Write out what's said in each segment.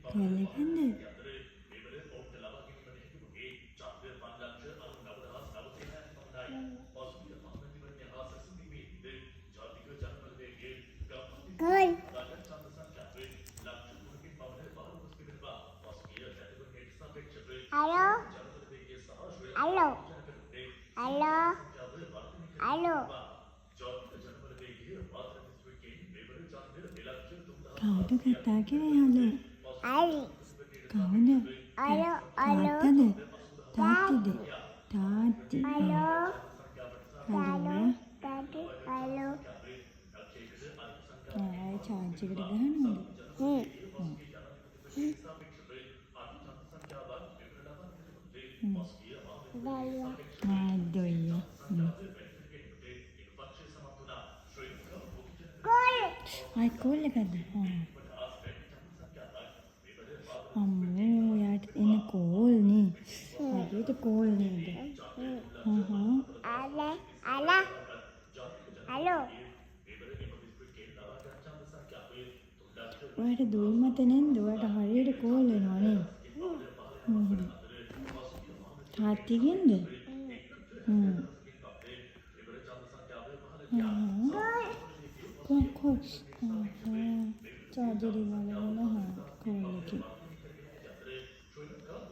කල්ලකන්ද Girl. Hello. Hello. Hello. Hello. කවුද කතා කරේ හලෝ Ali. කවුද Hello. Hello. තාත්තද තාත්ති Hello. Hello Daddy. Hello. ආයි චාර්ජ් එකට ගහනවද Dalia. ආදොයිය Girl. ආයි කෝල් එකක්ද අම්මෝ යාට එන කෝල් නේ හරියට කෝල් නේද Ala. Ala. Hello. ඔයාට දුයි මත නැන්ද ඔයාට හරියට කෝල් වෙනවා නේද තාත්තිගෙන්ද කො චාර්ජර් ගාලා කෝල් එකේ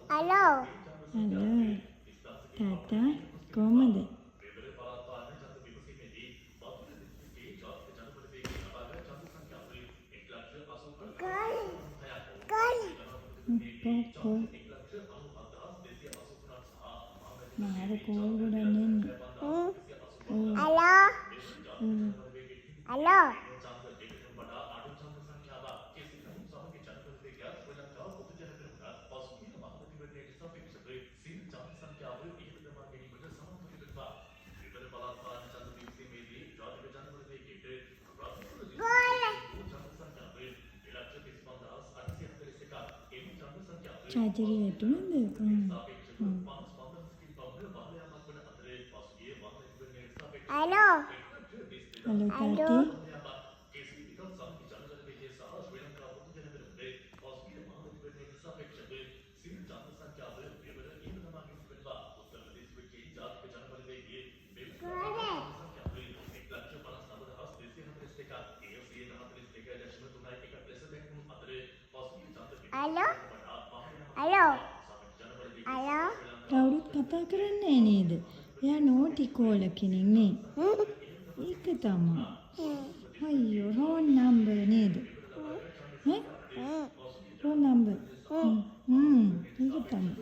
Hello. හලෝ තාත්තා කොහමද Girl. Girl. කො මාර කෝල් ගොඩක් නෙන්නේ Hello. Hello. Girl. චාර්ජර් වැටුණාද Hello. හලෝ තාත්ති Girl. Hello. Hello. Hello. කවුරුත් කතා කරන්නේ නේද එයා නෝටි කෝල කෙනෙක් නේ ඒක තමයි අයියෝ රෝන් නම්බර් නේද ඈ රෝන් නම්බර් ඒක තමයි